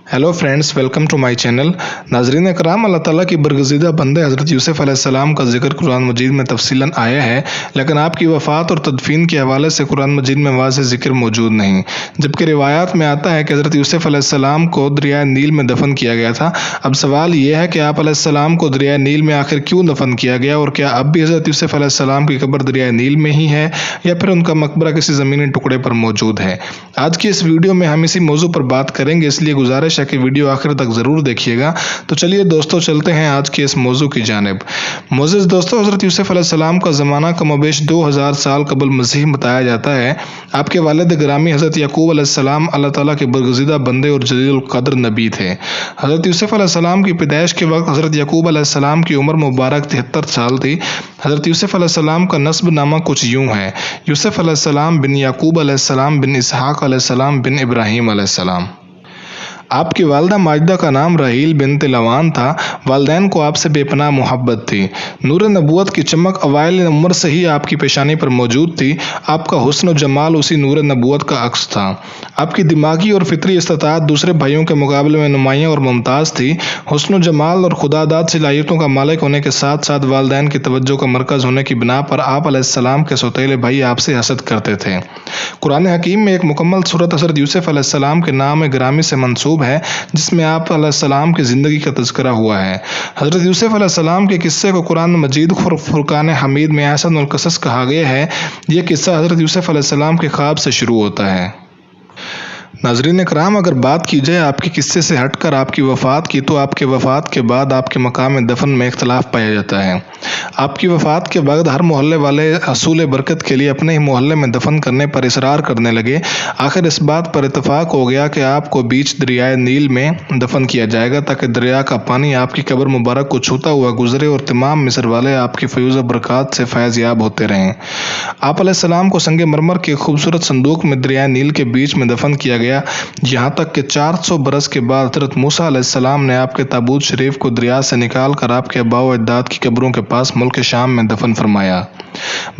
Hello friends, welcome to my channel. नाज़रीन कराम, अल्लाह ताला की बरगज़ीदा बंदे हज़रत यूसुफ़ अलैहिस्सलाम का ज़िक्र कुरान मजीद में तफसीलन आया है, लेकिन आपकी वफ़ात और तदफ़ीन के हवाले से कुरान मजीद में वाज़ेह ज़िक्र मौजूद नहीं। जबकि रिवायात में आता है कि हज़रत यूसुफ़ अलैहिस्सलाम को दरिया नील में दफन किया गया था। अब सवाल ये है कि आप अलैहिस्सलाम को दरिया नील में आखिर क्यों दफन किया गया, और क्या अब भी हज़रत यूसुफ़ अलैहिस्सलाम की कब्र दरिया नील में ही है या फिर उनका मकबरा किसी ज़मीनी टुकड़े पर मौजूद है। आज की इस वीडियो में हम इसी मौजू पर बात करेंगे, इसलिए गुजारिश है कि वीडियो आखिर तक ज़रूर देखिएगा। तो चलिए दोस्तों, चलते हैं आज के इस मौजू की जानिब। मोअज़्ज़िज़ दोस्तों, हज़रत यूसुफ़ अलैहिस्सलाम का ज़माना कमोबेश 2000 साल कबल मसीह बताया जाता है। आपके वालिद गिरामी हज़रत याकूब अलैहिस्सलाम अल्लाह ताला के बरगज़ीदा बंदे और जलील क़द्र नबी थे। हज़रत यूसुफ़ अलैहिस्सलाम की पैदाइश के वक्त हज़रत याकूब अलैहिस्सलाम की उम्र मुबारक 73 साल थी। हज़रत यूसुफ़ अलैहिस्सलाम का नस्ब नामा कुछ यूँ है: यूसुफ़ अलैहिस्सलाम बिन याकूब अलैहिस्सलाम बिन इसहाक़ अलैहिस्सलाम बिन इब्राहीम अलैहिस्सलाम। आपकी वालदा माजिदा का नाम रहील बिन्त लवान था। वालदैन को आपसे बेपनाह मोहब्बत थी। नूर नबूवत की चमक अवाइल उम्र से ही आपकी पेशानी पर मौजूद थी। आपका हुस्न और जमाल उसी नूर नबूवत का अक्स था। आपकी दिमागी और फितरी इस्तात दूसरे भाइयों के मुकाबले में नुमायाँ और मुमताज़ थी। हुस्न जमाल और खुदादाद सलाहियतों का मालिक होने के साथ साथ वालदैन की तवज्जो का मरकज़ होने की बिना पर आप अलैहिस्सलाम के सौतेले भाई आपसे हसद करते थे। कुरान हकीम में एक मुकम्मल सूरत हज़रत यूसुफ़ अलैहिस्सलाम के नाम गिरामी से मंसूब है, जिसमें आप अलैहिस्सलाम की ज़िंदगी का तज़किरा हुआ है। हज़रत यूसुफ़ अलैहिस्सलाम के किस्से को कुरान मजीद फुरक़ान हमीद में अहसन उल क़सस कहा गया है। यह किस्सा हज़रत यूसुफ़ अलैहिस्सलाम के ख्वाब से शुरू होता है। नाज़रीन कराम, अगर बात की जाए आपके किस्से से हटकर आपकी वफ़ात की, तो आपके वफ़ात के बाद आपके मकाम दफन में इख्तलाफ पाया जाता है। आपकी वफ़ात के बाद हर मोहल्ले वाले हसूल बरकत के लिए अपने ही मोहल्ले में दफन करने पर इसरार करने लगे। आखिर इस बात पर इत्तफ़ाक़ हो गया कि आपको बीच दरियाए नील में दफन किया जाएगा, ताकि दरिया का पानी आपकी कब्र मुबारक को छूता हुआ गुजरे और तमाम मिस्र वाले आपकी फ़यूज़ बरक़ात से फैज़ याब होते रहें। आप अलैहिस्सलाम को संगे मरमर के खूबसूरत संदूक में दरियाए नील के बीच में दफन किया गया, यहाँ तक कि 400 बरस के बाद हज़रत मूसा अलैहिस्सलाम ने आपके ताबूत शरीफ को दरिया से निकाल कर आपके अबाओ अजदाद की कब्रों के पास मुल्क शाम में दफन फरमाया।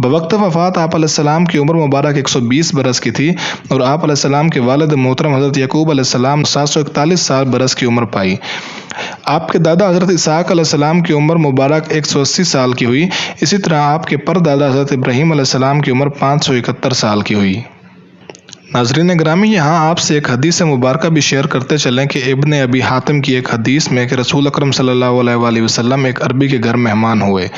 बवक्त वफ़ात आप अलैहिस्सलाम की उम्र मुबारक 120 बरस की थी और आप अलैहिस्सलाम के वालिद मोहतरम हज़रत याकूब अलैहिस्सलाम 741 साल बरस की उम्र पाई। आपके दादा हज़रत इसहाक़ अलैहिस्सलाम की उम्र मुबारक 180 साल की हुई। इसी तरह आपके परदादा हज़रत इब्राहीम अलैहिस्सलाम की उम्र 571 साल की हुई। नाज़रीन ग्रामी, यहाँ आपसे एक हदीस मुबारक भी शेयर करते चलें कि इब्न अबी हातिम की एक हदीस में कि रसूल अकरम सल्लल्लाहु अलैहि वसल्लम एक अरबी के घर मेहमान हुए।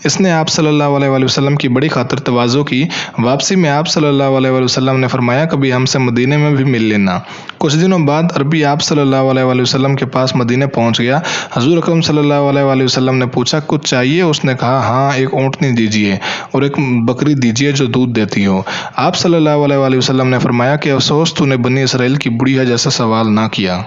इसने आप सल्लल्लाहु अलैहि वसल्लम की बड़ी खातिर तवाज़ो की। वापसी में आप सल्लल्लाहु अलैहि वसल्लम ने फरमाया, कभी हमसे मदीने में भी मिल लेना। कुछ दिनों बाद अरबी आप सल्लल्लाहु अलैहि वसल्लम के पास मदीने पहुंच गया। हज़ूर अकरम सल्लल्लाहु अलैहि वसल्लम ने पूछा, कुछ चाहिए? उसने कहा, हाँ, एक ऊँटनी दीजिए और एक बकरी दीजिए जो दूध देती हो। आप सल्लल्लाहु अलैहि वसल्लम ने फरमाया कि अफसोस तूने बनी इसराइल की बुढ़िया जैसा सवाल ना किया।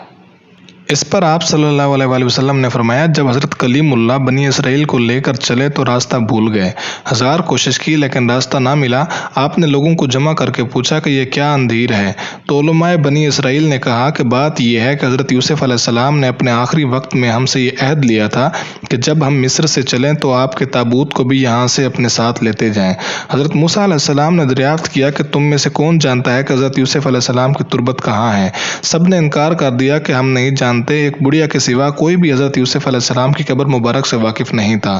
इस पर आप सल्लल्लाहु अलैहि वसल्लम ने फरमाया, जब हज़रत कलीमुल्लाह बनी इसराइल को लेकर चले तो रास्ता भूल गए। 1000 कोशिश की लेकिन रास्ता ना मिला। आपने लोगों को जमा करके पूछा कि यह क्या अंधेर है? तो उलमाए बनी इसराइल ने कहा कि बात यह है कि हज़रत यूसुफ़ अलैहिस्सलाम ने अपने आखिरी वक्त में हमसे ये अहद लिया था कि जब हम मिस्र से चलें तो आपके ताबूत को भी यहाँ से अपने साथ लेते जाएँ। हज़रत मूसा अलैहिस्सलाम ने दरियाफ्त किया कि तुम में से कौन जानता है कि हज़रत यूसुफ़ अलैहिस्सलाम की तुरबत कहाँ है? सब ने इनकार कर दिया कि हम नहीं जानते। एक बुढ़िया के सिवा कोई भी हज़रत यूसुफ़ अलैहिस्सलाम की कब्र मुबारक से वाकिफ़ नहीं था।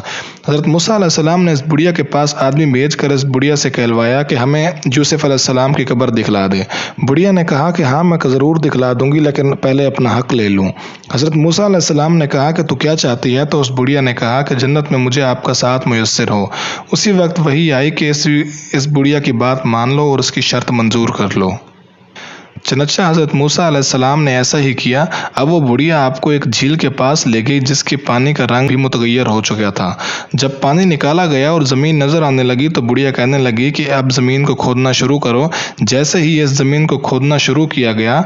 हज़रत मूसा अलैहिस्सलाम ने इस बुढ़िया के पास आदमी भेजकर इस बुढ़िया से कहलवाया कि हमें यूसुफ़ अलैहिस्सलाम की कब्र दिखला दे। बुढ़िया ने कहा कि हाँ, मैं ज़रूर दिखला दूंगी, लेकिन पहले अपना हक ले लूँ। हज़रत मूसा अलैहिस्सलाम ने कहा कि तू क्या चाहती है? तो उस बुढ़िया ने कहा कि जन्नत में मुझे आपका साथ मुयस्सर हो। उसी वक्त वही आई कि इस बुढ़िया की बात मान लो और उसकी शर्त मंजूर कर लो। चनच्चा हज़रत मूसा अलैहिस्सलाम ने ऐसा ही किया। अब वो बुढ़िया आपको एक झील के पास ले गई, जिसके पानी का रंग भी मुतगय्यर हो चुका था। जब पानी निकाला गया और ज़मीन नज़र आने लगी तो बुढ़िया कहने लगी कि अब ज़मीन को खोदना शुरू करो। जैसे ही इस ज़मीन को खोदना शुरू किया गया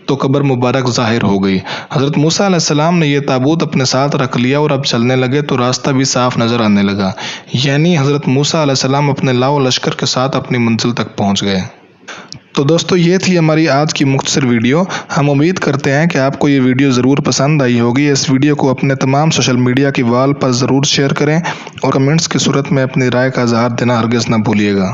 तो कब्र मुबारक ज़ाहिर हो गई। हज़रत मूसा अलैहिस्सलाम ने यह ताबूत अपने साथ रख लिया और अब चलने लगे तो रास्ता भी साफ नज़र आने लगा। यानी हज़रत मूसा अलैहिस्सलाम अपने लाओ लश्कर के साथ अपनी मंजिल तक पहुँच गए। तो दोस्तों, ये थी हमारी आज की मुख्तसर वीडियो। हम उम्मीद करते हैं कि आपको ये वीडियो ज़रूर पसंद आई होगी। इस वीडियो को अपने तमाम सोशल मीडिया की वॉल पर ज़रूर शेयर करें और कमेंट्स की सूरत में अपनी राय का इज़हार देना हरगिज़ ना भूलिएगा।